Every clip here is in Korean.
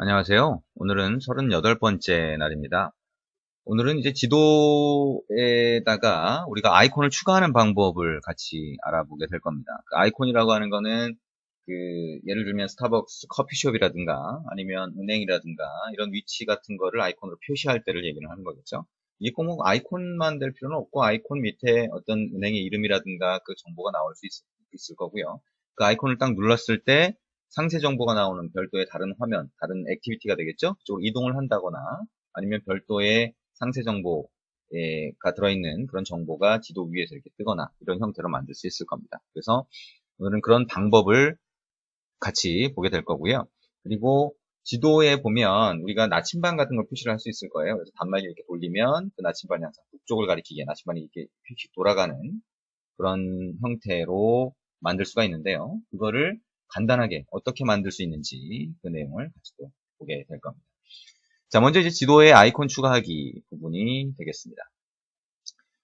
안녕하세요. 오늘은 38번째 날입니다. 오늘은 이제 지도에다가 우리가 아이콘을 추가하는 방법을 같이 알아보게 될 겁니다. 그 아이콘이라고 하는 거는 예를 들면 스타벅스 커피숍이라든가 아니면 은행이라든가 이런 위치 같은 거를 아이콘으로 표시할 때를 얘기를 하는 거겠죠. 이게 꼭 아이콘만 될 필요는 없고 아이콘 밑에 어떤 은행의 이름이라든가 그 정보가 나올 수 있을 거고요. 그 아이콘을 딱 눌렀을 때 상세 정보가 나오는 별도의 다른 화면, 다른 액티비티가 되겠죠? 그쪽으로 이동을 한다거나 아니면 별도의 상세 정보가 들어있는 그런 정보가 지도 위에서 이렇게 뜨거나 이런 형태로 만들 수 있을 겁니다. 그래서 오늘은 그런 방법을 같이 보게 될 거고요. 그리고 지도에 보면 우리가 나침반 같은 걸 표시를 할 수 있을 거예요. 그래서 단말기 이렇게 돌리면 그 나침반이 항상 북쪽을 가리키게 나침반이 이렇게 휙휙 돌아가는 그런 형태로 만들 수가 있는데요. 그거를 간단하게 어떻게 만들 수 있는지 그 내용을 같이 또 보게 될 겁니다. 자, 먼저 이제 지도에 아이콘 추가하기 부분이 되겠습니다.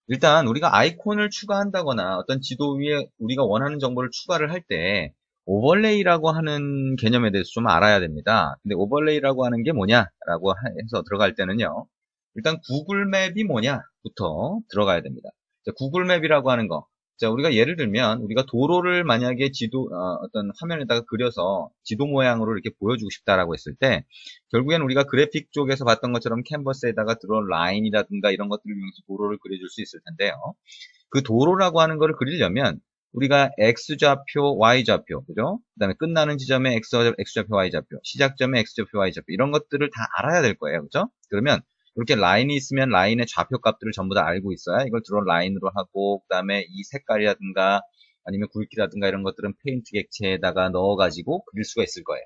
일단 우리가 아이콘을 추가한다거나 어떤 지도 위에 우리가 원하는 정보를 추가를 할 때 오버레이라고 하는 개념에 대해서 좀 알아야 됩니다. 근데 오버레이라고 하는 게 뭐냐라고 해서 들어갈 때는요. 일단 구글 맵이 뭐냐부터 들어가야 됩니다. 자, 구글 맵이라고 하는 거. 자, 우리가 예를 들면 우리가 도로를 만약에 어떤 화면에다가 그려서 지도 모양으로 이렇게 보여주고 싶다라고 했을 때 결국엔 우리가 그래픽 쪽에서 봤던 것처럼 캔버스에다가 들어온 라인이라든가 이런 것들을 이용해서 도로를 그려줄 수 있을 텐데요. 그 도로라고 하는 거를 그리려면 우리가 X좌표, Y좌표, 그죠? 그 다음에 끝나는 지점에 X좌표, Y좌표, 시작점에 X좌표, Y좌표 이런 것들을 다 알아야 될 거예요. 그죠? 그러면 이렇게 라인이 있으면 라인의 좌표 값들을 전부 다 알고 있어야 이걸 드론 라인으로 하고 그 다음에 이 색깔이라든가 아니면 굵기라든가 이런 것들은 페인트 객체에다가 넣어가지고 그릴 수가 있을 거예요.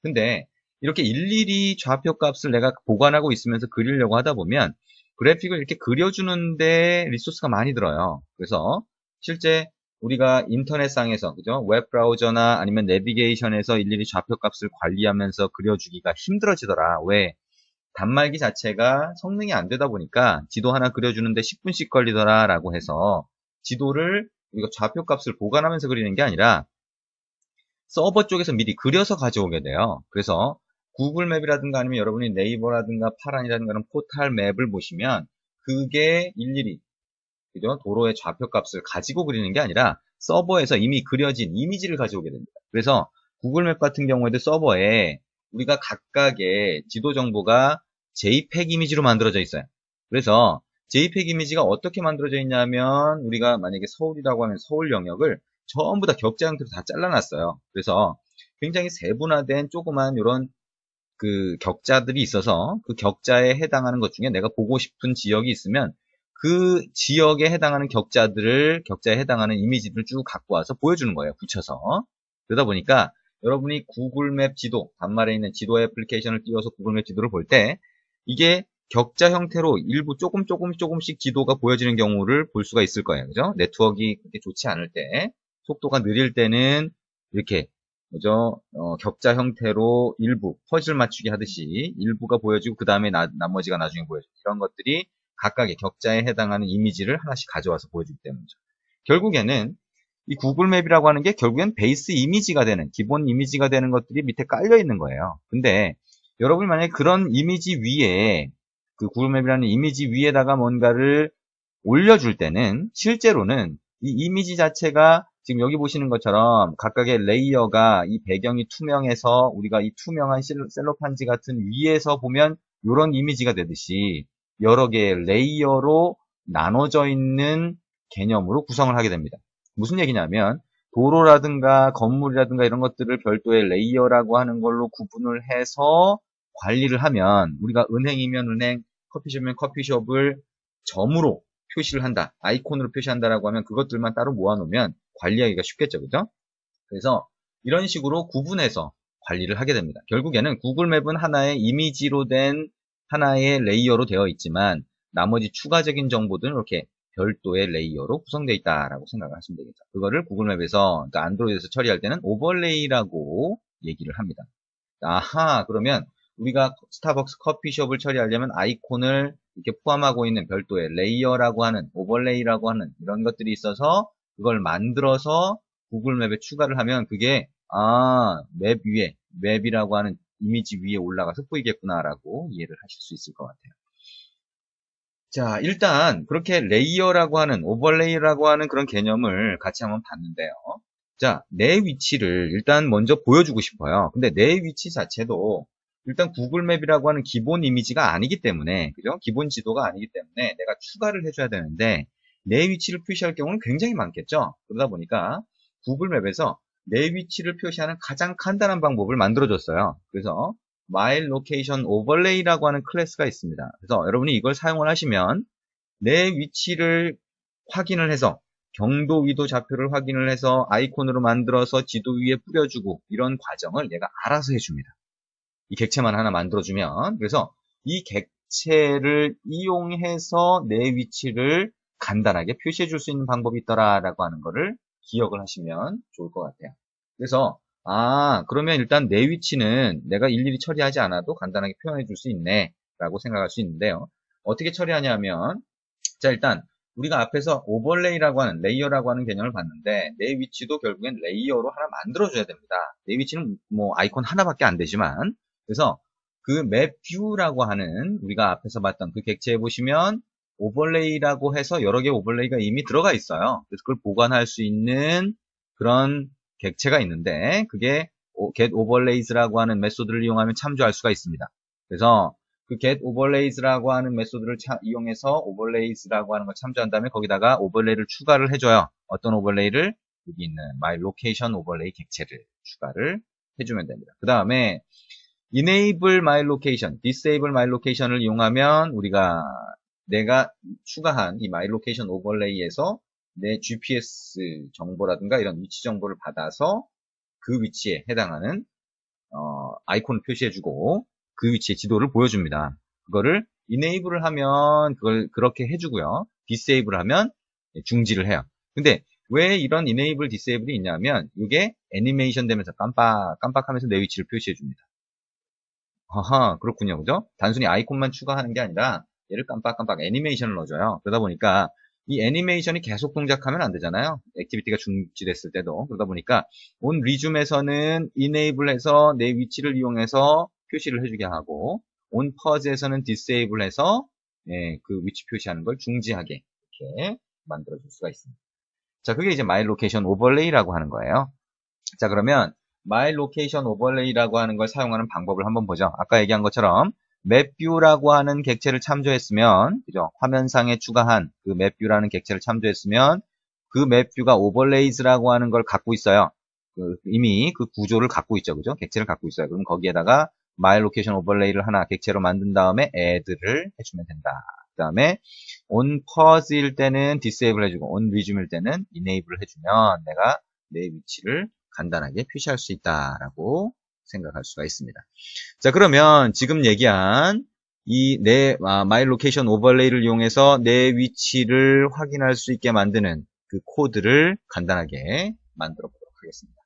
근데 이렇게 일일이 좌표 값을 내가 보관하고 있으면서 그리려고 하다 보면 그래픽을 이렇게 그려주는데 리소스가 많이 들어요. 그래서 실제 우리가 인터넷상에서 그죠? 웹 브라우저나 아니면 내비게이션에서 일일이 좌표 값을 관리하면서 그려주기가 힘들어지더라. 왜? 단말기 자체가 성능이 안 되다 보니까 지도 하나 그려주는데 10분씩 걸리더라 라고 해서 지도를 우리가 좌표 값을 보관하면서 그리는 게 아니라 서버 쪽에서 미리 그려서 가져오게 돼요. 그래서 구글 맵이라든가 아니면 여러분이 네이버라든가 파란이라든가 이런 포탈 맵을 보시면 그게 일일이 그죠? 도로의 좌표 값을 가지고 그리는 게 아니라 서버에서 이미 그려진 이미지를 가져오게 됩니다. 그래서 구글 맵 같은 경우에도 서버에 우리가 각각의 지도 정보가 JPEG 이미지로 만들어져 있어요. 그래서 JPEG 이미지가 어떻게 만들어져 있냐면 우리가 만약에 서울이라고 하면 서울 영역을 전부 다 격자 형태로 다 잘라놨어요. 그래서 굉장히 세분화된 조그만 이런 그 격자들이 있어서 그 격자에 해당하는 것 중에 내가 보고 싶은 지역이 있으면 그 지역에 해당하는 격자에 해당하는 이미지들을 쭉 갖고 와서 보여주는 거예요. 붙여서. 그러다 보니까 여러분이 구글맵 지도, 단말에 있는 지도 애플리케이션을 띄워서 구글맵 지도를 볼 때 이게 격자 형태로 일부 조금씩 지도가 보여지는 경우를 볼 수가 있을 거예요. 그죠? 네트워크가 그렇게 좋지 않을 때, 속도가 느릴 때는 이렇게 그죠? 격자 형태로 일부 퍼즐 맞추기 하듯이 일부가 보여지고 그 다음에 나머지가 나중에 보여지고 이런 것들이 각각의 격자에 해당하는 이미지를 하나씩 가져와서 보여주기 때문이죠. 결국에는 이 구글 맵이라고 하는 게 결국엔 베이스 이미지가 되는 기본 이미지가 되는 것들이 밑에 깔려 있는 거예요. 근데 여러분이 만약에 그런 이미지 위에 그 구글 맵이라는 이미지 위에다가 뭔가를 올려줄 때는 실제로는 이 이미지 자체가 지금 여기 보시는 것처럼 각각의 레이어가 이 배경이 투명해서 우리가 이 투명한 셀로판지 같은 위에서 보면 이런 이미지가 되듯이 여러 개의 레이어로 나눠져 있는 개념으로 구성을 하게 됩니다. 무슨 얘기냐면 도로라든가 건물이라든가 이런 것들을 별도의 레이어라고 하는 걸로 구분을 해서 관리를 하면 우리가 은행이면 은행, 커피숍이면 커피숍을 점으로 표시를 한다, 아이콘으로 표시한다라고 하면 그것들만 따로 모아놓으면 관리하기가 쉽겠죠, 그죠? 그래서 이런 식으로 구분해서 관리를 하게 됩니다. 결국에는 구글 맵은 하나의 이미지로 된 하나의 레이어로 되어 있지만 나머지 추가적인 정보들은 이렇게 별도의 레이어로 구성되어 있다라고 생각을 하시면 되겠죠. 그거를 구글 맵에서, 그러니까 안드로이드에서 처리할 때는 오버레이라고 얘기를 합니다. 아하, 그러면 우리가 스타벅스 커피숍을 처리하려면 아이콘을 이렇게 포함하고 있는 별도의 레이어라고 하는, 오버레이라고 하는 이런 것들이 있어서 그걸 만들어서 구글 맵에 추가를 하면 그게, 맵 위에, 맵이라고 하는 이미지 위에 올라가서 보이겠구나라고 이해를 하실 수 있을 것 같아요. 자, 일단 그렇게 레이어라고 하는, 오버레이라고 하는 그런 개념을 같이 한번 봤는데요. 자, 내 위치를 일단 먼저 보여주고 싶어요. 근데 내 위치 자체도 일단 구글맵이라고 하는 기본 이미지가 아니기 때문에, 그죠? 기본 지도가 아니기 때문에 내가 추가를 해줘야 되는데, 내 위치를 표시할 경우는 굉장히 많겠죠? 그러다 보니까 구글맵에서 내 위치를 표시하는 가장 간단한 방법을 만들어줬어요. 그래서 My Location Overlay라고 하는 클래스가 있습니다. 그래서 여러분이 이걸 사용을 하시면 내 위치를 확인을 해서 경도 위도 좌표를 확인을 해서 아이콘으로 만들어서 지도 위에 뿌려주고 이런 과정을 얘가 알아서 해줍니다. 이 객체만 하나 만들어주면. 그래서 이 객체를 이용해서 내 위치를 간단하게 표시해 줄 수 있는 방법이 있더라라고 하는 거를 기억을 하시면 좋을 것 같아요. 그래서 그러면 일단 내 위치는 내가 일일이 처리하지 않아도 간단하게 표현해 줄 수 있네 라고 생각할 수 있는데요. 어떻게 처리하냐면, 자, 일단 우리가 앞에서 오버레이라고 하는, 레이어라고 하는 개념을 봤는데, 내 위치도 결국엔 레이어로 하나 만들어줘야 됩니다. 내 위치는 뭐 아이콘 하나밖에 안 되지만, 그래서 그 맵 뷰라고 하는 우리가 앞에서 봤던 그 객체에 보시면 오버레이라고 해서 여러 개의 오버레이가 이미 들어가 있어요. 그래서 그걸 보관할 수 있는 그런 객체가 있는데, 그게 get overlays라고 하는 메소드를 이용하면 참조할 수가 있습니다. 그래서 그 get overlays라고 하는 메소드를 이용해서 overlays라고 하는 걸 참조한 다음에 거기다가 오버레이를 추가를 해줘요. 어떤 오버레이를? 여기 있는 my location overlay 객체를 추가를 해주면 됩니다. 그 다음에 enable my location, disable my location을 이용하면 우리가 내가 추가한 이 my location overlay에서 내 GPS 정보라든가 이런 위치 정보를 받아서 그 위치에 해당하는 아이콘을 표시해주고 그 위치의 지도를 보여줍니다. 그거를 enable을 하면 그걸 그렇게 해주고요. disable을 하면 중지를 해요. 근데 왜 이런 enable, disable이 있냐면 이게 애니메이션 되면서 깜빡하면서 내 위치를 표시해줍니다. 아하, 그렇군요. 그죠? 단순히 아이콘만 추가하는 게 아니라 얘를 깜빡깜빡 애니메이션을 넣어줘요. 그러다 보니까 이 애니메이션이 계속 동작하면 안 되잖아요. 액티비티가 중지됐을 때도. 그러다 보니까 on resume에서는 enable 해서 내 위치를 이용해서 표시를 해주게 하고 on pause에서는 disable 해서 그 위치 표시하는 걸 중지하게 이렇게 만들어줄 수가 있습니다. 자, 그게 이제 my location overlay라고 하는 거예요. 자, 그러면 My Location Overlay라고 하는 걸 사용하는 방법을 한번 보죠. 아까 얘기한 것처럼 MapView라고 하는 객체를 참조했으면, 그죠? 화면상에 추가한 그 MapView라는 객체를 참조했으면 그 MapView가 Overlays라고 하는 걸 갖고 있어요. 이미 그 구조를 갖고 있죠, 그죠? 객체를 갖고 있어요. 그럼 거기에다가 My Location Overlay를 하나 객체로 만든 다음에 add를 해주면 된다. 그 다음에 on pause일 때는 disable 해주고 on resume일 때는 enable 해주면 내가 내 위치를 간단하게 표시할 수 있다라고 생각할 수가 있습니다. 자, 그러면 지금 얘기한 이 My Location Overlay를 이용해서 내 위치를 확인할 수 있게 만드는 그 코드를 간단하게 만들어 보도록 하겠습니다.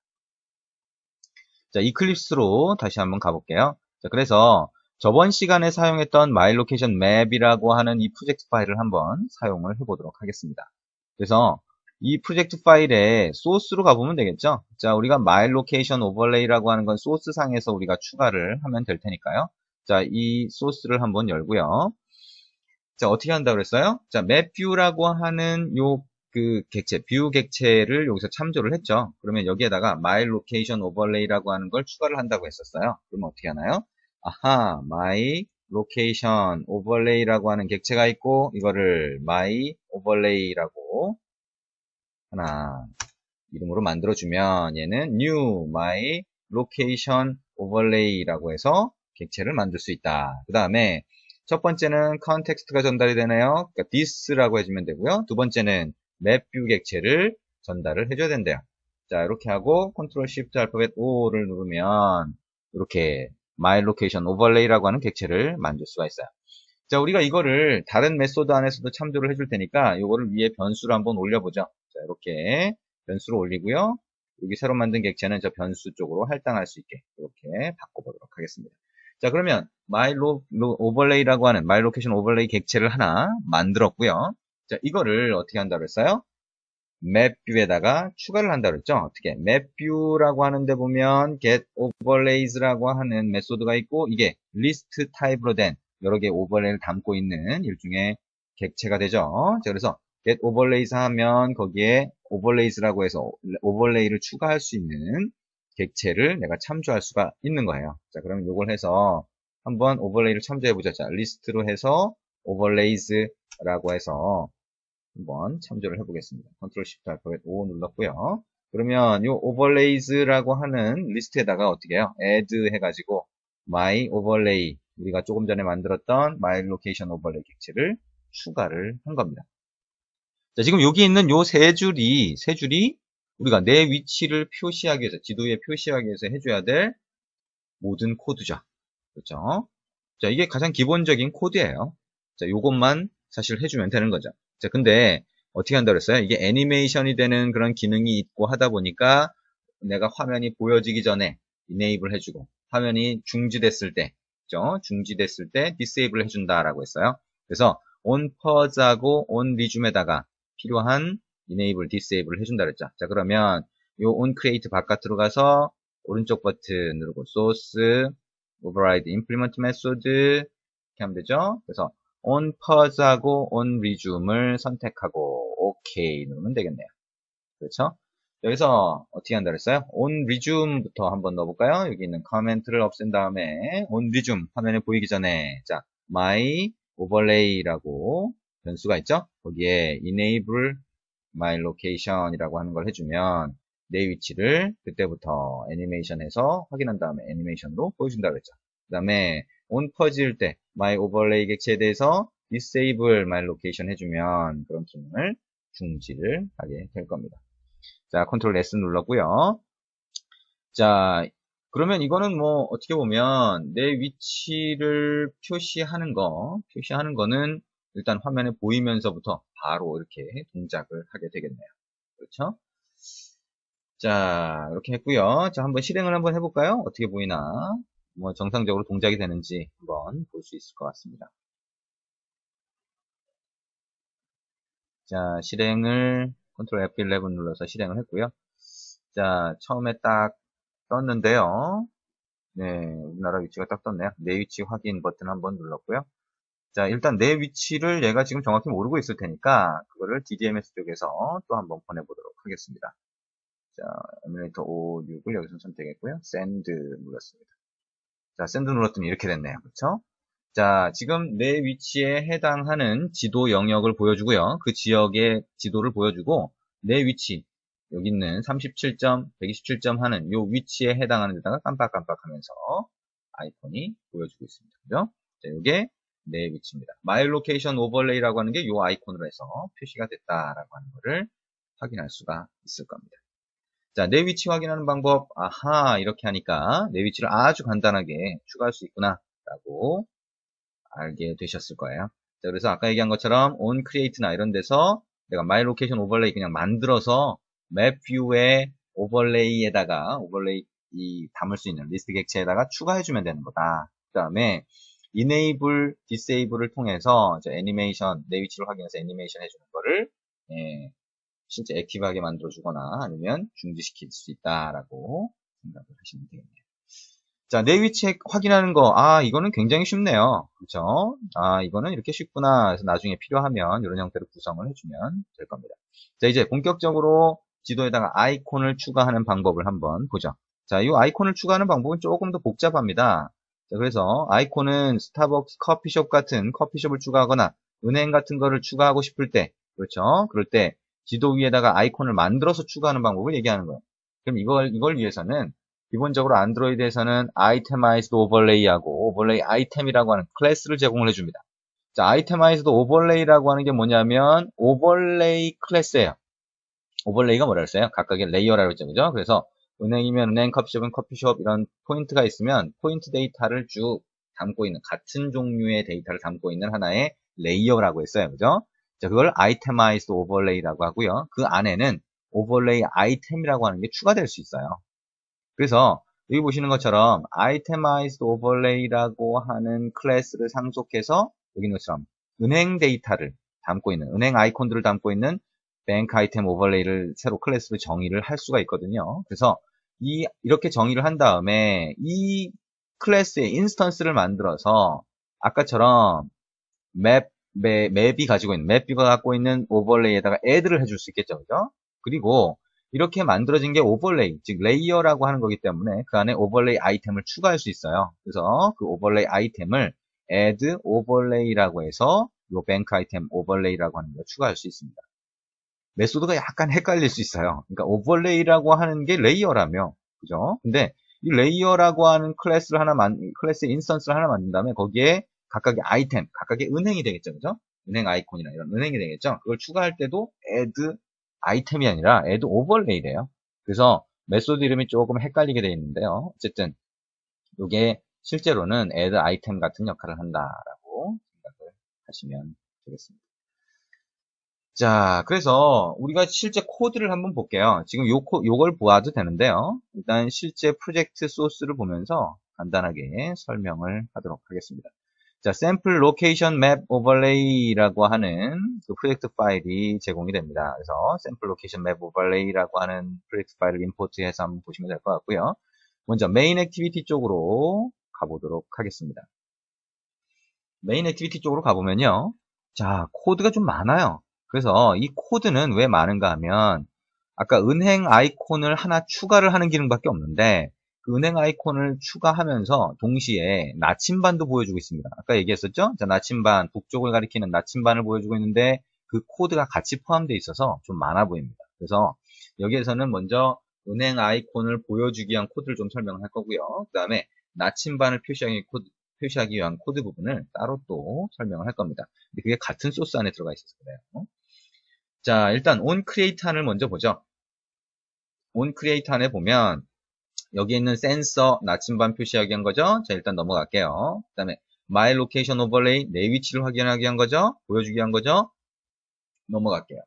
자, 이클립스로 다시 한번 가볼게요. 자, 그래서 저번 시간에 사용했던 My Location Map이라고 하는 이 프로젝트 파일을 한번 사용을 해보도록 하겠습니다. 그래서 이 프로젝트 파일에 소스로 가보면 되겠죠. 자, 우리가 My Location Overlay라고 하는 건 소스 상에서 우리가 추가를 하면 될 테니까요. 자, 이 소스를 한번 열고요. 자, 어떻게 한다고 그랬어요? 자, MapView라고 하는 그 객체, 뷰 객체를 여기서 참조를 했죠. 그러면 여기에다가 My Location Overlay라고 하는 걸 추가를 한다고 했었어요. 그러면 어떻게 하나요? 아하, My Location Overlay라고 하는 객체가 있고 이거를 My Overlay라고 하나 이름으로 만들어주면 얘는 New My Location Overlay라고 해서 객체를 만들 수 있다. 그 다음에 첫 번째는 컨텍스트가 전달이 되네요. 그러니까 this라고 해주면 되고요. 두 번째는 mapView 객체를 전달을 해줘야 된대요. 자, 이렇게 하고 Ctrl Shift 알파벳 O를 누르면 이렇게 My Location Overlay라고 하는 객체를 만들 수가 있어요. 자, 우리가 이거를 다른 메소드 안에서도 참조를 해줄 테니까 이거를 위에 변수를 한번 올려보죠. 자, 이렇게 변수로 올리고요. 여기 새로 만든 객체는 저 변수 쪽으로 할당할 수 있게 이렇게 바꿔보도록 하겠습니다. 자, 그러면 overlay라고 하는 my location overlay 객체를 하나 만들었고요. 자, 이거를 어떻게 한다고 했어요? 맵뷰에다가 추가를 한다 그랬죠? 어떻게? 맵뷰라고 하는데 보면 get overlays라고 하는 메소드가 있고 이게 리스트 타입으로 된 여러 개의 오버레이를 담고 있는 일종의 객체가 되죠. 자, 그래서 get overlays 하면 거기에 overlays라고 해서 오버레이를 추가할 수 있는 객체를 내가 참조할 수가 있는 거예요. 자, 그러면 이걸 해서 한번 오버레이를 참조해보자. 자, 리스트로 해서 overlays라고 해서 한번 참조를 해보겠습니다. 컨트롤 시프트 알파벳 O 눌렀고요. 그러면 이 overlays라고 하는 리스트에다가 어떻게 해요? add 해가지고 my overlay 우리가 조금 전에 만들었던 my location overlay 객체를 추가를 한 겁니다. 자, 지금 여기 있는 요 세 줄이 우리가 내 위치를 표시하기 위해서 지도에 표시하기 위해서 해줘야 될 모든 코드죠. 그렇죠? 자, 이게 가장 기본적인 코드예요. 자, 요것만 사실 해주면 되는 거죠. 자, 근데 어떻게 한다고 그랬어요? 이게 애니메이션이 되는 그런 기능이 있고 하다 보니까 내가 화면이 보여지기 전에 enable 해주고 화면이 중지됐을 때, 그죠? 중지됐을 때 disable 해준다라고 했어요. 그래서 on pause하고 on resume에다가 필요한 enable, disable 해준다 그랬죠. 자, 그러면 요 on create 바깥으로 가서 오른쪽 버튼 누르고 source, override implement method 이렇게 하면 되죠. 그래서 on pause하고 on resume을 선택하고 OK 누르면 되겠네요. 그렇죠? 여기서 어떻게 한다 그랬어요? on resume부터 한번 넣어볼까요? 여기 있는 커멘트를 없앤 다음에 on resume 화면에 보이기 전에 자 my overlay라고 변수가 있죠? 거기에 enable my location 이라고 하는 걸 해주면 내 위치를 그때부터 애니메이션해서 확인한 다음에 애니메이션으로 보여준다 그랬죠. 그 다음에 on pause일 때 my overlay 객체에 대해서 disable my location 해주면 그런 기능을 중지를 하게 될 겁니다. 자, 컨트롤 S 눌렀고요. 자, 그러면 이거는 뭐 어떻게 보면 내 위치를 표시하는 거는 일단 화면에 보이면서부터 바로 이렇게 동작을 하게 되겠네요. 그렇죠? 자, 이렇게 했고요. 자, 한번 실행을 한번 해볼까요? 어떻게 보이나? 뭐 정상적으로 동작이 되는지 한번 볼 수 있을 것 같습니다. 자, 실행을 컨트롤 F11 눌러서 실행을 했고요. 자, 처음에 딱 떴는데요. 네, 우리나라 위치가 딱 떴네요. 내 위치 확인 버튼 한번 눌렀고요. 자, 일단 내 위치를 얘가 지금 정확히 모르고 있을 테니까 그거를 DDMS 쪽에서 또 한번 보내보도록 하겠습니다. 자, 에뮬레이터 56을 여기서 선택했고요. 샌드 눌렀습니다. 자, 샌드 눌렀더니 이렇게 됐네요. 그렇죠? 자, 지금 내 위치에 해당하는 지도 영역을 보여주고요. 그 지역의 지도를 보여주고 내 위치 여기 있는 37점, 127점 하는 요 위치에 해당하는 데다가 깜빡깜빡하면서 아이콘이 보여주고 있습니다. 그죠? 자, 이게 내 위치입니다. My Location Overlay라고 하는 게 요 아이콘으로 해서 표시가 됐다라고 하는 거를 확인할 수가 있을 겁니다. 자, 내 위치 확인하는 방법, 아하, 이렇게 하니까 내 위치를 아주 간단하게 추가할 수 있구나 라고 알게 되셨을 거예요. 자, 그래서 아까 얘기한 것처럼 on create나 이런 데서 내가 my location overlay 그냥 만들어서 맵 뷰의 오버레이에다가 오버레이 담을 수 있는 리스트 객체에다가 추가해주면 되는 거다. 그 다음에 enable, disable을 통해서 애니메이션 내 위치를 확인해서 애니메이션 해주는 거를 실제 액티브하게 만들어주거나 아니면 중지시킬 수 있다라고 생각을 하시면 되겠네요. 자, 내 위치 확인하는 거, 이거는 굉장히 쉽네요. 그렇죠? 이거는 이렇게 쉽구나. 그래서 나중에 필요하면 이런 형태로 구성을 해주면 될 겁니다. 자, 이제 본격적으로 지도에다가 아이콘을 추가하는 방법을 한번 보죠. 자, 이 아이콘을 추가하는 방법은 조금 더 복잡합니다. 자, 그래서 아이콘은 스타벅스 커피숍 같은 커피숍을 추가하거나 은행 같은 거를 추가하고 싶을 때, 그렇죠? 그럴 때 지도 위에다가 아이콘을 만들어서 추가하는 방법을 얘기하는 거예요. 그럼 이걸 위해서는 기본적으로 안드로이드에서는 아이템아이즈드 오버레이하고 오버레이 아이템이라고 하는 클래스를 제공을 해줍니다. 자, 아이템아이즈드 오버레이라고 하는 게 뭐냐면 오버레이 클래스예요. 오버레이가 뭐라 그랬어요? 각각의 레이어라고 했죠. 그죠? 그래서 은행이면 은행, 커피숍은 커피숍 이런 포인트가 있으면 포인트 데이터를 쭉 담고 있는 같은 종류의 데이터를 담고 있는 하나의 레이어라고 했어요. 그죠? 자, 그걸 아이템아이즈드 오버레이라고 하고요. 그 안에는 오버레이 아이템이라고 하는 게 추가될 수 있어요. 그래서 여기 보시는 것처럼 Itemized Overlay라고 하는 클래스를 상속해서 여기 있는 것처럼 은행 데이터를 담고 있는 은행 아이콘들을 담고 있는 뱅크 아이템 오버레이를 새로 클래스로 정의를 할 수가 있거든요. 그래서 이렇게 정의를 한 다음에 이 클래스의 인스턴스를 만들어서 아까처럼 맵이 가지고 있는, 맵뷰가 갖고 있는 오버레이에다가 애드를 해줄 수 있겠죠. 그죠? 그리고 이렇게 만들어진 게 오버레이, 즉 레이어라고 하는 거기 때문에 그 안에 오버레이 아이템을 추가할 수 있어요. 그래서 그 오버레이 아이템을 add overlay라고 해서 요 뱅크 아이템 오버레이라고 하는 걸 추가할 수 있습니다. 메소드가 약간 헷갈릴 수 있어요. 그러니까 오버레이라고 하는 게 레이어라며, 그죠? 근데 이 레이어라고 하는 클래스의 인스턴스를 하나 만든 다음에 거기에 각각의 아이템, 각각의 은행이 되겠죠, 그죠? 은행 아이콘이나 이런 은행이 되겠죠? 그걸 추가할 때도 add 아이템이 아니라 add overlay래요. 그래서 메소드 이름이 조금 헷갈리게 되어 있는데요. 어쨌든 이게 실제로는 add 아이템 같은 역할을 한다라고 생각을 하시면 되겠습니다. 자, 그래서 우리가 실제 코드를 한번 볼게요. 지금 요걸 보아도 되는데요. 일단 실제 프로젝트 소스를 보면서 간단하게 설명을 하도록 하겠습니다. 자, sample location map overlay라고 하는 그 프로젝트 파일이 제공이 됩니다. 그래서 sample location map overlay라고 하는 프로젝트 파일을 임포트해서 한번 보시면 될 것 같고요. 먼저 메인 액티비티 쪽으로 가보도록 하겠습니다. 메인 액티비티 쪽으로 가보면요. 자, 코드가 좀 많아요. 그래서 이 코드는 왜 많은가 하면 아까 은행 아이콘을 하나 추가를 하는 기능밖에 없는데 그 은행 아이콘을 추가하면서 동시에 나침반도 보여주고 있습니다. 아까 얘기했었죠? 자, 나침반, 북쪽을 가리키는 나침반을 보여주고 있는데 그 코드가 같이 포함되어 있어서 좀 많아 보입니다. 그래서 여기에서는 먼저 은행 아이콘을 보여주기 위한 코드를 좀 설명할 거고요. 그 다음에 나침반을 표시하기 위한 코드 부분을 따로 또 설명을 할 겁니다. 근데 그게 같은 소스 안에 들어가 있어서 그래요. 자, 일단 onCreate 안을 먼저 보죠. onCreate 안에 보면 여기 있는 센서 나침반 표시하기 위한 거죠. 자, 일단 넘어갈게요. 그 다음에 My Location Overlay 내 위치를 확인하기 위한 거죠. 보여주기 위한 거죠. 넘어갈게요.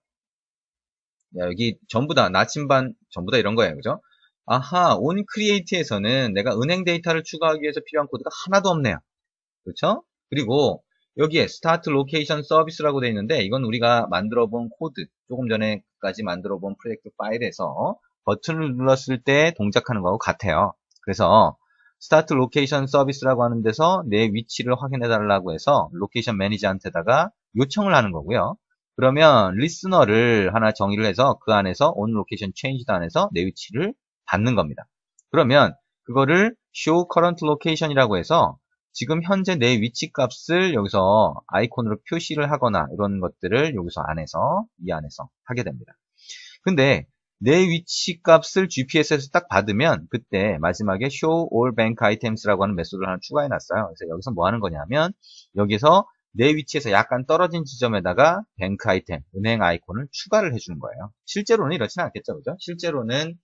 자, 여기 전부 다 나침반 전부 다 이런 거예요. 그죠? 아하, onCreate에서는 내가 은행 데이터를 추가하기 위해서 필요한 코드가 하나도 없네요. 그렇죠? 그리고 여기에 Start Location Service라고 되어 있는데 이건 우리가 만들어 본 코드, 조금 전에까지 만들어 본 프로젝트 파일에서 버튼을 눌렀을 때 동작하는 거하고 같아요. 그래서 Start Location Service라고 하는 데서 내 위치를 확인해 달라고 해서 로케이션 매니저한테다가 요청을 하는 거고요. 그러면 리스너를 하나 정의를 해서 그 안에서 On Location Changed 안에서 내 위치를 받는 겁니다. 그러면 그거를 Show Current Location이라고 해서 지금 현재 내 위치 값을 여기서 아이콘으로 표시를 하거나 이런 것들을 여기서 이 안에서 하게 됩니다. 근데 내 위치 값을 GPS에서 딱 받으면 그때 마지막에 show all bank items라고 하는 메소드를 하나 추가해 놨어요. 그래서 여기서 뭐 하는 거냐면 여기서 내 위치에서 약간 떨어진 지점에다가 뱅크 아이템, 은행 아이콘을 추가를 해주는 거예요. 실제로는 이렇지는 않겠죠, 그죠? 실제로는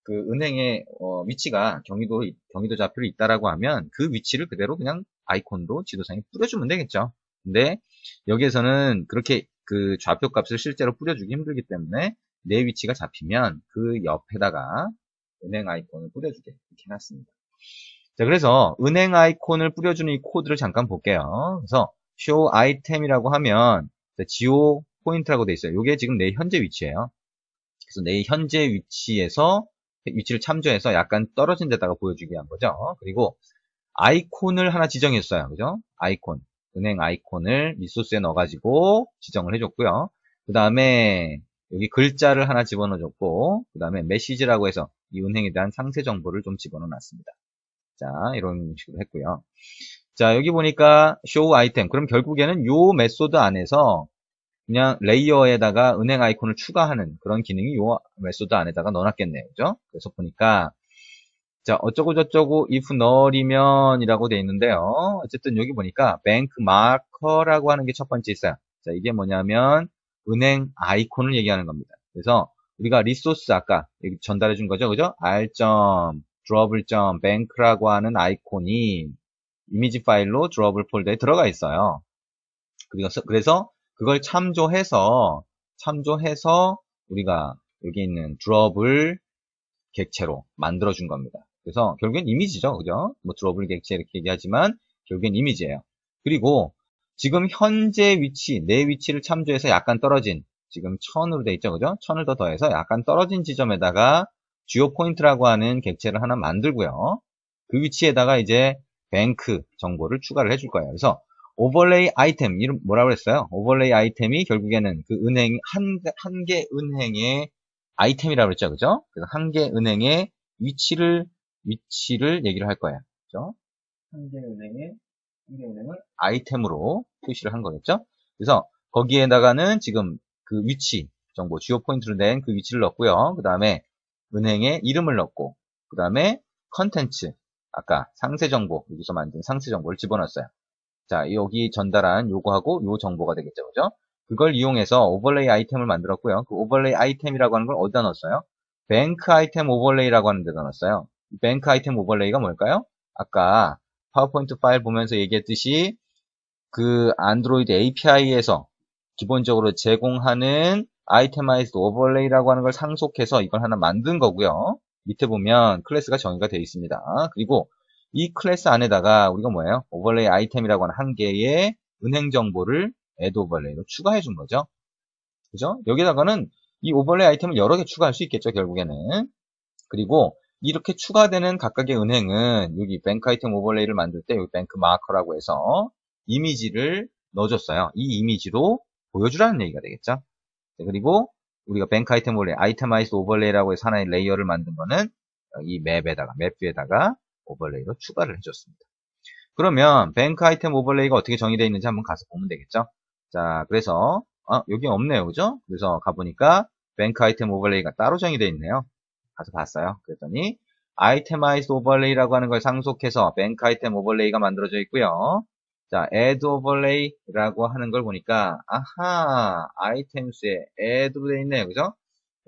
그 은행의 위치가 경기도 좌표로 있다라고 하면 그 위치를 그대로 그냥 아이콘도 지도상에 뿌려주면 되겠죠. 근데 여기에서는 그렇게 그 좌표 값을 실제로 뿌려주기 힘들기 때문에 내 위치가 잡히면 그 옆에다가 은행 아이콘을 뿌려주게 이렇게 해놨습니다. 자, 그래서 은행 아이콘을 뿌려주는 이 코드를 잠깐 볼게요. 그래서 show item이라고 하면 geo 포인트라고 돼 있어요. 이게 지금 내 현재 위치예요. 그래서 내 현재 위치를 참조해서 약간 떨어진 데다가 보여주기 위한 거죠. 그리고 아이콘을 하나 지정했어요. 그죠? 아이콘. 은행 아이콘을 리소스에 넣어가지고 지정을 해줬고요. 그 다음에 여기 글자를 하나 집어넣어줬고, 그 다음에 메시지라고 해서 이 은행에 대한 상세 정보를 좀 집어넣어놨습니다. 자, 이런 식으로 했고요. 자, 여기 보니까 show item. 그럼 결국에는 요 메소드 안에서 그냥 레이어에다가 은행 아이콘을 추가하는 그런 기능이 요 메소드 안에다가 넣어놨겠네요. 그죠? 그래서 보니까 자, 어쩌고저쩌고 if null이면 이라고 되어 있는데요. 어쨌든 여기 보니까 bank marker라고 하는 게 첫 번째 있어요. 자, 이게 뭐냐면 은행 아이콘을 얘기하는 겁니다. 그래서 우리가 리소스 아까 여기 전달해 준 거죠. 그죠? r.drawable.bank라고 하는 아이콘이 이미지 파일로 drawable 폴더에 들어가 있어요. 그래서 그걸 참조해서 우리가 여기 있는 drawable 객체로 만들어준 겁니다. 그래서 결국엔 이미지죠. 그죠? 뭐 drawable 객체 이렇게 얘기하지만 결국엔 이미지예요. 그리고 지금 현재 위치, 내 위치를 참조해서 약간 떨어진 지금 1000으로 돼 있죠, 그죠? 1000을 더 더해서 약간 떨어진 지점에다가 주요 포인트라고 하는 객체를 하나 만들고요. 그 위치에다가 이제 뱅크 정보를 추가를 해줄 거예요. 그래서 오버레이 아이템, 이름 뭐라고 그랬어요? 오버레이 아이템이 결국에는 그 은행, 한 개 은행의 아이템이라고 그랬죠, 그죠? 그래서 한 개 은행의 위치를 얘기를 할 거예요. 그죠? 한 개 은행을 아이템으로 표시를 한 거겠죠? 그래서 거기에다가는 지금 그 위치 정보, 주요 포인트로 낸 그 위치를 넣었고요. 그 다음에 은행의 이름을 넣고, 그 다음에 컨텐츠, 아까 상세 정보, 여기서 만든 상세 정보를 집어넣었어요. 자, 여기 전달한 요거하고 요 정보가 되겠죠, 그죠? 그걸 이용해서 오버레이 아이템을 만들었고요. 그 오버레이 아이템이라고 하는 걸 어디다 넣었어요? 뱅크 아이템 오버레이라고 하는 데다 넣었어요. 뱅크 아이템 오버레이가 뭘까요? 아까 파워포인트 파일 보면서 얘기했듯이 그 안드로이드 API에서 기본적으로 제공하는 아이테마이즈드 오버레이라고 하는 걸 상속해서 이걸 하나 만든 거고요. 밑에 보면 클래스가 정의가 되어 있습니다. 그리고 이 클래스 안에다가 우리가 뭐예요? 오버레이 아이템이라고 하는 한 개의 은행 정보를 add 오버레이로 추가해 준 거죠. 그죠? 여기다가는 이 오버레이 아이템을 여러 개 추가할 수 있겠죠, 결국에는. 그리고 이렇게 추가되는 각각의 은행은 여기 뱅크 아이템 오버레이를 만들 때 여기 뱅크 마커라고 해서 이미지를 넣어줬어요. 이 이미지로 보여주라는 얘기가 되겠죠. 그리고 우리가 뱅크 아이템 오버레이, 아이템아이즈 오버레이라고 해서 하나의 레이어를 만든 거는 이 맵 뷰에다가 오버레이로 추가를 해줬습니다. 그러면 뱅크 아이템 오버레이가 어떻게 정의되어 있는지 한번 가서 보면 되겠죠. 자, 그래서 여기 없네요, 그죠? 그래서 가보니까 뱅크 아이템 오버레이가 따로 정의되어 있네요. 가서 봤어요. 그랬더니 아이템아이즈 오버레이라고 하는 걸 상속해서 뱅크 아이템 오버레이가 만들어져 있고요. 자, add overlay라고 하는 걸 보니까 아하, 아이템스에 add로 되어 있네요. 그죠?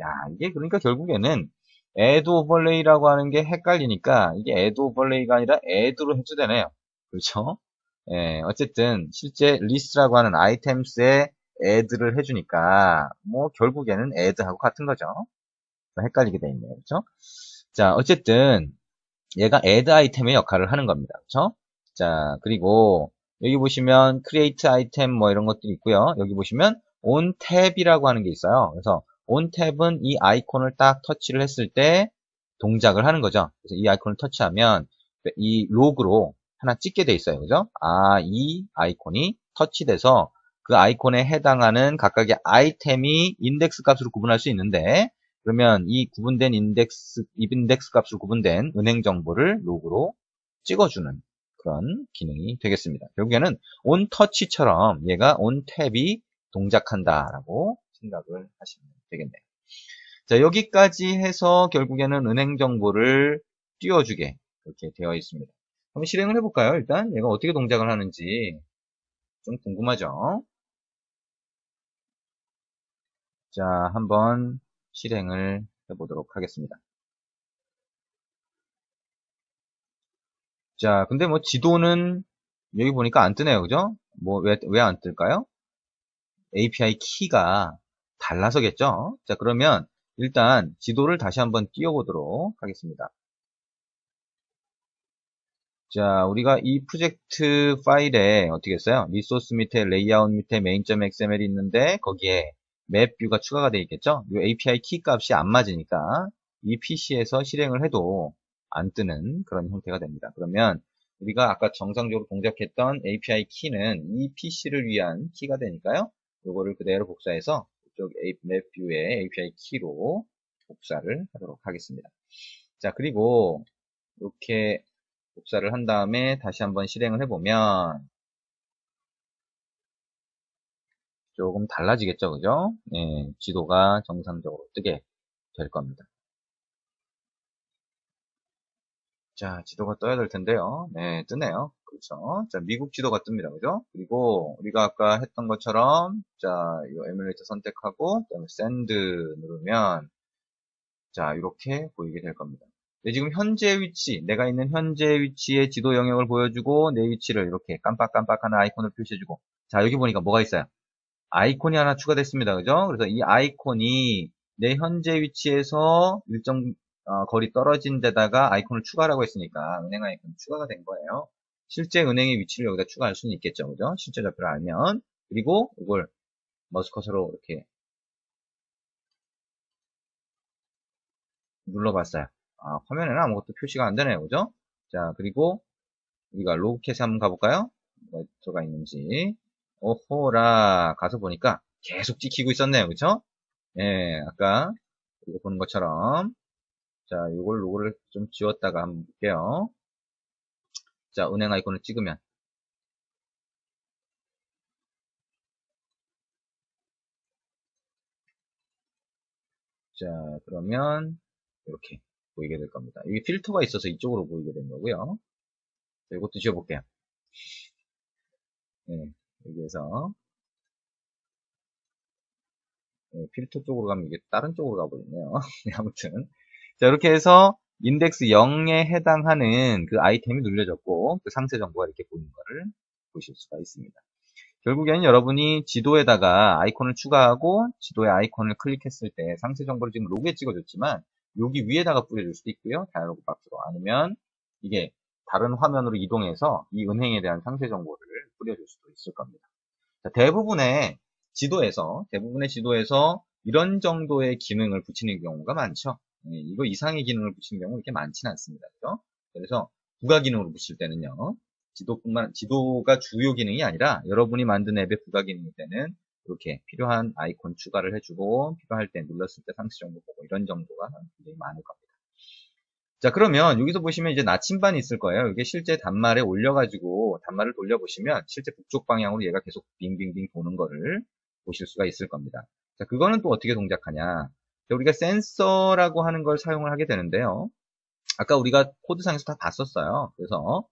야, 이게 그러니까 결국에는 add overlay라고 하는 게 헷갈리니까 이게 add overlay가 아니라 add로 해도 되네요. 그렇죠? 예, 어쨌든 실제 list라고 하는 아이템스에 add를 해주니까 뭐 결국에는 add하고 같은 거죠. 헷갈리게 돼 있네요. 그렇죠? 자, 어쨌든 얘가 add 아이템의 역할을 하는 겁니다. 그렇죠? 자, 그리고 여기 보시면 create 아이템 뭐 이런 것들이 있고요. 여기 보시면 on tab이라고 하는 게 있어요. 그래서 on tab은 이 아이콘을 딱 터치를 했을 때 동작을 하는 거죠. 그래서 이 아이콘을 터치하면 이 로그로 하나 찍게 돼 있어요. 그죠? 아, 이 아이콘이 터치돼서 그 아이콘에 해당하는 각각의 아이템이 인덱스 값으로 구분할 수 있는데 그러면 이 구분된 인덱스 값으로 구분된 은행 정보를 로그로 찍어주는 그런 기능이 되겠습니다. 결국에는 on touch처럼 얘가 on tab이 동작한다라고 생각을 하시면 되겠네요. 자, 여기까지 해서 결국에는 은행 정보를 띄워주게 이렇게 되어 있습니다. 한번 실행을 해볼까요? 일단 얘가 어떻게 동작을 하는지 좀 궁금하죠? 자, 한번 실행을 해보도록 하겠습니다. 자, 근데 뭐 지도는 여기 보니까 안 뜨네요. 그죠? 뭐 왜 안 뜰까요? API 키가 달라서겠죠? 자, 그러면 일단 지도를 다시 한번 띄워보도록 하겠습니다. 자, 우리가 이 프로젝트 파일에 어떻게 했어요? 리소스 밑에 레이아웃 밑에 main.xml이 있는데 거기에 맵 뷰가 추가가 되어 있겠죠? 이 API 키 값이 안 맞으니까 이 PC에서 실행을 해도 안 뜨는 그런 형태가 됩니다. 그러면 우리가 아까 정상적으로 동작했던 API 키는 이 PC를 위한 키가 되니까요. 이거를 그대로 복사해서 이쪽 맵 뷰의 API 키로 복사를 하도록 하겠습니다. 자, 그리고 이렇게 복사를 한 다음에 다시 한번 실행을 해보면 조금 달라지겠죠, 그죠? 네, 지도가 정상적으로 뜨게 될 겁니다. 자, 지도가 떠야 될 텐데요. 네, 뜨네요. 그렇죠. 자, 미국 지도가 뜹니다. 그죠? 그리고 우리가 아까 했던 것처럼 자, 이 에뮬레이터 선택하고 그다음에 샌드 누르면 자, 이렇게 보이게 될 겁니다. 네, 지금 현재 위치, 내가 있는 현재 위치의 지도 영역을 보여주고 내 위치를 이렇게 깜빡깜빡하는 아이콘을 표시해주고 자, 여기 보니까 뭐가 있어요? 아이콘이 하나 추가됐습니다. 그죠? 그래서 이 아이콘이 내 현재 위치에서 일정 거리 떨어진 데다가 아이콘을 추가라고 했으니까 은행 아이콘이 추가가 된 거예요. 실제 은행의 위치를 여기다 추가할 수는 있겠죠. 그죠? 실제 좌표를 알면. 그리고 이걸 머스 커서로 이렇게 눌러봤어요. 아, 화면에는 아무것도 표시가 안 되네요. 그죠? 자, 그리고 우리가 로그캣에 한번 가볼까요? 뭐가 들어가 있는지. 오호라, 가서 보니까 계속 찍히고 있었네요. 그쵸? 예, 아까 이거 보는 것처럼. 자, 이걸 로고를 좀 지웠다가 한번 볼게요. 자, 은행 아이콘을 찍으면. 자, 그러면 이렇게 보이게 될 겁니다. 여기 필터가 있어서 이쪽으로 보이게 된 거고요. 자, 이것도 지워볼게요. 예, 여기에서 예, 필터 쪽으로 가면 이게 다른 쪽으로 가버리네요. 네, 아무튼 자, 이렇게 해서 인덱스 0에 해당하는 그 아이템이 눌려졌고 그 상세 정보가 이렇게 보이는 거를 보실 수가 있습니다. 결국에는 여러분이 지도에다가 아이콘을 추가하고 지도의 아이콘을 클릭했을 때 상세 정보를 지금 로그에 찍어줬지만 여기 위에다가 뿌려줄 수도 있고요. 다이얼로그 박스로. 아니면 이게 다른 화면으로 이동해서 이 은행에 대한 상세 정보를 뿌려줄 수도 있을 겁니다. 자, 대부분의 지도에서 이런 정도의 기능을 붙이는 경우가 많죠. 이거 이상의 기능을 붙이는 경우 이렇게 많지는 않습니다. 그죠? 그래서 부가 기능으로 붙일 때는요. 지도가 주요 기능이 아니라 여러분이 만든 앱의 부가 기능일 때는 이렇게 필요한 아이콘 추가를 해주고 필요할 때 눌렀을 때 상세 정보 보고 이런 정도가 굉장히 많을 겁니다. 자, 그러면 여기서 보시면 이제 나침반이 있을 거예요. 이게 실제 단말에 올려가지고 단말을 돌려보시면 실제 북쪽 방향으로 얘가 계속 빙빙빙 도는 거를 보실 수가 있을 겁니다. 자, 그거는 또 어떻게 동작하냐. 자, 우리가 센서라고 하는 걸 사용을 하게 되는데요. 아까 우리가 코드상에서 다 봤었어요. 그래서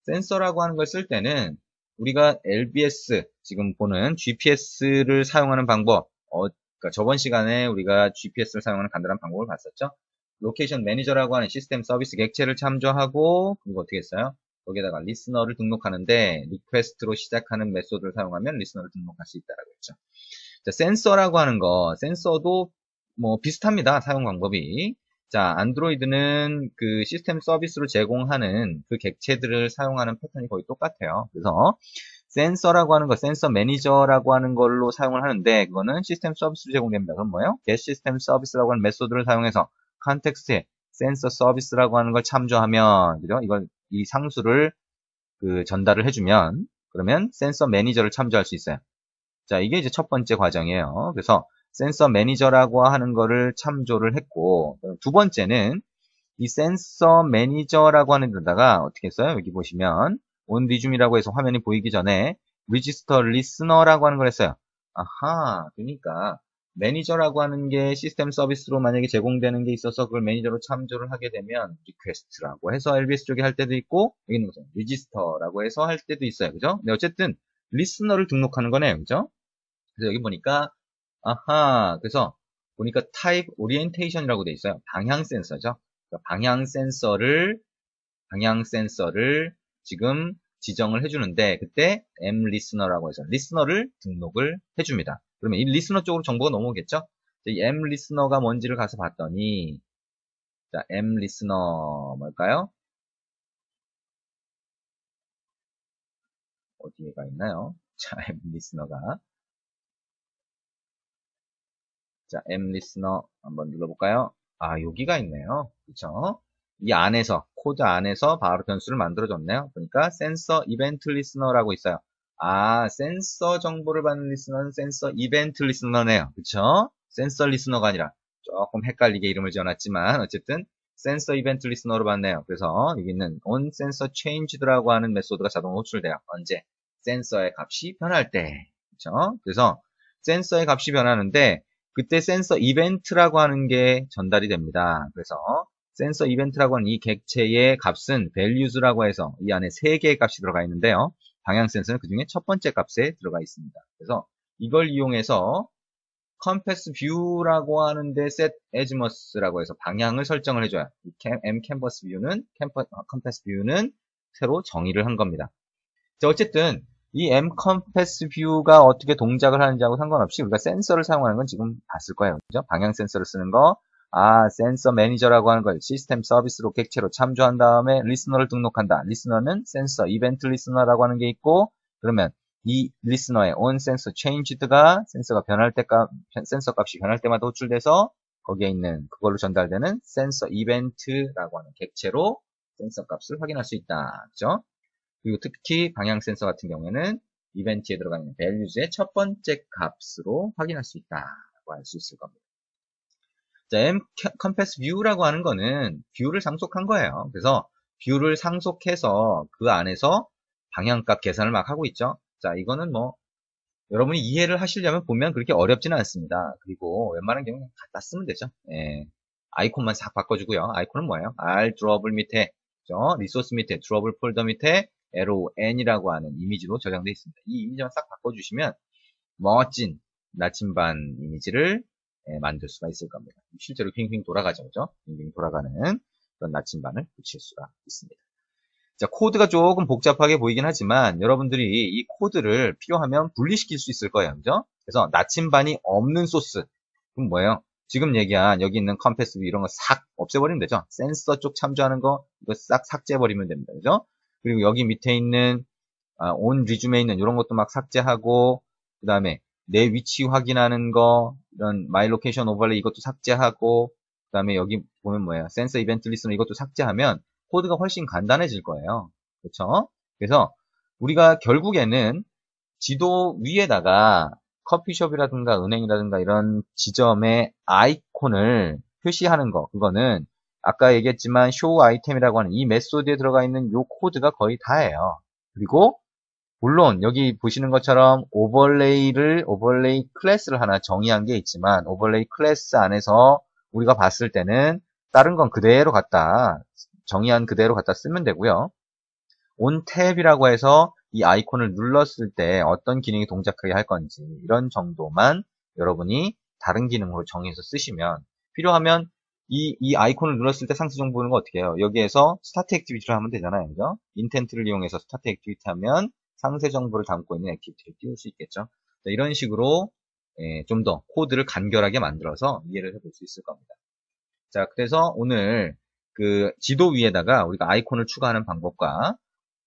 센서라고 하는 걸 쓸 때는 우리가 LBS, 지금 보는 GPS를 사용하는 방법, 그러니까 저번 시간에 우리가 GPS를 사용하는 간단한 방법을 봤었죠. 로케이션 매니저라고 하는 시스템 서비스 객체를 참조하고, 그리고 어떻게 했어요? 거기에다가 리스너를 등록하는데, 리퀘스트로 시작하는 메소드를 사용하면 리스너를 등록할 수 있다라고 했죠. 자, 센서라고 하는 거, 센서도 뭐 비슷합니다. 사용 방법이. 자, 안드로이드는 그 시스템 서비스로 제공하는 그 객체들을 사용하는 패턴이 거의 똑같아요. 그래서 센서라고 하는 거, 센서 매니저라고 하는 걸로 사용을 하는데 그거는 시스템 서비스로 제공됩니다. 그건 뭐예요? get 시스템 서비스라고 하는 메소드를 사용해서 컨텍스트에 센서 서비스라고 하는 걸 참조하면, 그죠? 이 상수를 그 전달을 해주면, 그러면 센서 매니저를 참조할 수 있어요. 자, 이게 이제 첫 번째 과정이에요. 그래서 센서 매니저라고 하는 거를 참조를 했고, 두 번째는 이 센서 매니저라고 하는 데다가 어떻게 했어요? 여기 보시면 on resume이라고 해서 화면이 보이기 전에 register listener라고 하는 걸 했어요. 아하, 그러니까 매니저라고 하는 게 시스템 서비스로 만약에 제공되는 게 있어서 그걸 매니저로 참조를 하게 되면 request라고 해서 LBS 쪽에 할 때도 있고 여기 있는 것은 register라고 해서 할 때도 있어요. 그죠? 근데 어쨌든 리스너를 등록하는 거네요. 그죠? 그래서 여기 보니까 아하, 그래서 보니까 타입 오리엔테이션이라고 돼 있어요. 방향 센서죠. 그러니까 방향 센서를 지금 지정을 해주는데 그때 M 리스너라고 해서 리스너를 등록을 해줍니다. 그러면 이 리스너 쪽으로 정보가 넘어오겠죠? 이 M 리스너가 뭔지를 가서 봤더니 자, M 리스너 뭘까요? 어디에가 있나요? 자, M 리스너가 자, M 리스너 한번 눌러볼까요? 아, 여기가 있네요. 그쵸? 이 안에서, 코드 안에서 바로 변수를 만들어줬네요. 그러니까 센서 이벤트 리스너라고 있어요. 아, 센서 정보를 받는 리스너는 센서 이벤트 리스너네요. 그쵸? 센서 리스너가 아니라 조금 헷갈리게 이름을 지어놨지만 어쨌든 센서 이벤트 리스너로 받네요. 그래서 여기 있는 on sensor changed라고 하는 메소드가 자동으로 호출돼요. 언제? 센서의 값이 변할 때. 그쵸? 그래서 센서의 값이 변하는데 그때 센서 이벤트라고 하는 게 전달이 됩니다. 그래서 센서 이벤트라고 하는 이 객체의 값은 values라고 해서 이 안에 3개의 값이 들어가 있는데요. 방향 센서는 그 중에 첫 번째 값에 들어가 있습니다. 그래서 이걸 이용해서 compass view라고 하는데 set azimuth라고 해서 방향을 설정을 해줘요. m canvas view는 compass view는 새로 정의를 한 겁니다. 자, 어쨌든 이 M 컴패스 뷰가 어떻게 동작을 하는지하고 상관없이 우리가 센서를 사용하는 건 지금 봤을 거예요. 그죠? 방향 센서를 쓰는 거. 아, 센서 매니저라고 하는 걸 시스템 서비스로 객체로 참조한 다음에 리스너를 등록한다. 리스너는 센서 이벤트 리스너라고 하는 게 있고 그러면 이 리스너의 on sensor changed가 센서 값이 변할 때마다 호출돼서 거기에 있는 그걸로 전달되는 센서 이벤트라고 하는 객체로 센서 값을 확인할 수 있다. 그죠? 그리고 특히 방향 센서 같은 경우에는 이벤트에 들어가 있는 values의 첫 번째 값으로 확인할 수 있다라고 할 수 있을 겁니다. 자, compass view라고 하는 거는 뷰를 상속한 거예요. 그래서 뷰를 상속해서 그 안에서 방향값 계산을 막 하고 있죠. 자, 이거는 뭐 여러분이 이해를 하시려면 보면 그렇게 어렵지는 않습니다. 그리고 웬만한 경우는 갖다 쓰면 되죠. 예. 아이콘만 싹 바꿔주고요. 아이콘은 뭐예요? R 드롭을 밑에, 그죠? 리소스 밑에, 드롭을 폴더 밑에 arrow n이라고 하는 이미지로 저장되어 있습니다. 이 이미지만 싹 바꿔주시면 멋진 나침반 이미지를 만들 수가 있을 겁니다. 실제로 빙빙 돌아가죠. 그죠? 빙빙 돌아가는 그런 나침반을 붙일 수가 있습니다. 자, 코드가 조금 복잡하게 보이긴 하지만 여러분들이 이 코드를 필요하면 분리시킬 수 있을 거예요. 그죠? 그래서 나침반이 없는 소스. 그럼 뭐예요? 지금 얘기한 여기 있는 컴패스 이런 거 싹 없애버리면 되죠. 센서 쪽 참조하는 거 이거 싹 삭제해버리면 됩니다. 그죠? 그리고 여기 밑에 있는 온 리즘에 있는 이런 것도 막 삭제하고 그 다음에 내 위치 확인하는 거 이런 마이 로케이션 오버레이 이것도 삭제하고 그 다음에 여기 보면 뭐예요? 센서 이벤트 리스너 이것도 삭제하면 코드가 훨씬 간단해질 거예요. 그렇죠? 그래서 우리가 결국에는 지도 위에다가 커피숍이라든가 은행이라든가 이런 지점의 아이콘을 표시하는 거 그거는 아까 얘기했지만 show 아이템이라고 하는 이 메소드에 들어가 있는 요 코드가 거의 다예요. 그리고 물론 여기 보시는 것처럼 오버레이 클래스를 하나 정의한 게 있지만 오버레이 클래스 안에서 우리가 봤을 때는 다른 건 그대로 갖다 정의한 그대로 갖다 쓰면 되고요. on 탭이라고 해서 이 아이콘을 눌렀을 때 어떤 기능이 동작하게 할 건지 이런 정도만 여러분이 다른 기능으로 정의해서 쓰시면 필요하면 이 아이콘을 눌렀을 때 상세 정보는 거 어떻게 해요? 여기에서 스타트 액티비티를 하면 되잖아요. 그죠? 인텐트를 이용해서 스타트 액티비티 하면 상세 정보를 담고 있는 액티비티를 띄울 수 있겠죠. 자, 이런 식으로 좀 더 코드를 간결하게 만들어서 이해를 해볼 수 있을 겁니다. 자, 그래서 오늘 그 지도 위에다가 우리가 아이콘을 추가하는 방법과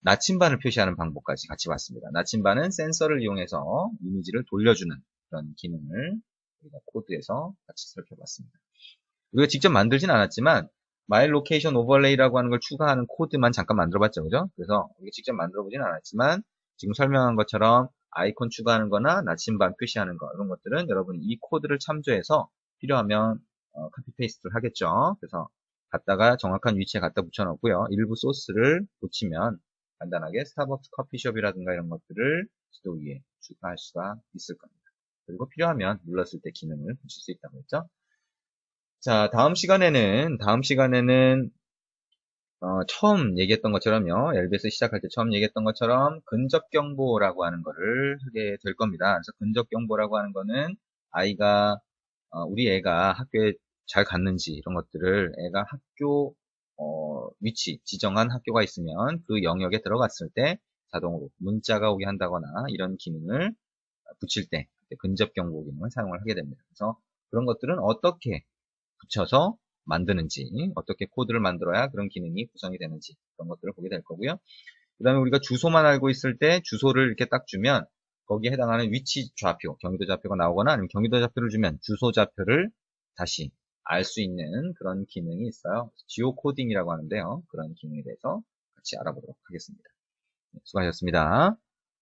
나침반을 표시하는 방법까지 같이 봤습니다. 나침반은 센서를 이용해서 이미지를 돌려주는 그런 기능을 우리가 코드에서 같이 살펴봤습니다. 우리가 직접 만들진 않았지만 마일 로케이션 오버레이라고 하는 걸 추가하는 코드만 잠깐 만들어봤죠. 그죠? 그래서 우리가 직접 만들어보진 않았지만 지금 설명한 것처럼 아이콘 추가하는 거나 나침반 표시하는 거 이런 것들은 여러분이 이 코드를 참조해서 필요하면 카피 페이스트를 하겠죠. 그래서 갖다가 정확한 위치에 갖다 붙여놓고요. 일부 소스를 붙이면 간단하게 스타벅스 커피숍이라든가 이런 것들을 지도 위에 추가할 수가 있을 겁니다. 그리고 필요하면 눌렀을 때 기능을 붙일 수 있다고 했죠. 자, 다음 시간에는 처음 얘기했던 것처럼요. LBS 시작할 때 처음 얘기했던 것처럼 근접 경보라고 하는 거를 하게 될 겁니다. 그래서 근접 경보라고 하는 거는 아이가 우리 애가 학교에 잘 갔는지 이런 것들을 애가 학교 위치 지정한 학교가 있으면 그 영역에 들어갔을 때 자동으로 문자가 오게 한다거나 이런 기능을 붙일 때 근접 경보 기능을 사용을 하게 됩니다. 그래서 그런 것들은 어떻게 붙여서 만드는지, 어떻게 코드를 만들어야 그런 기능이 구성이 되는지 그런 것들을 보게 될 거고요. 그 다음에 우리가 주소만 알고 있을 때 주소를 이렇게 딱 주면 거기에 해당하는 위치 좌표, 경기도 좌표가 나오거나 아니면 경기도 좌표를 주면 주소 좌표를 다시 알 수 있는 그런 기능이 있어요. 지오 코딩이라고 하는데요. 그런 기능에 대해서 같이 알아보도록 하겠습니다. 수고하셨습니다.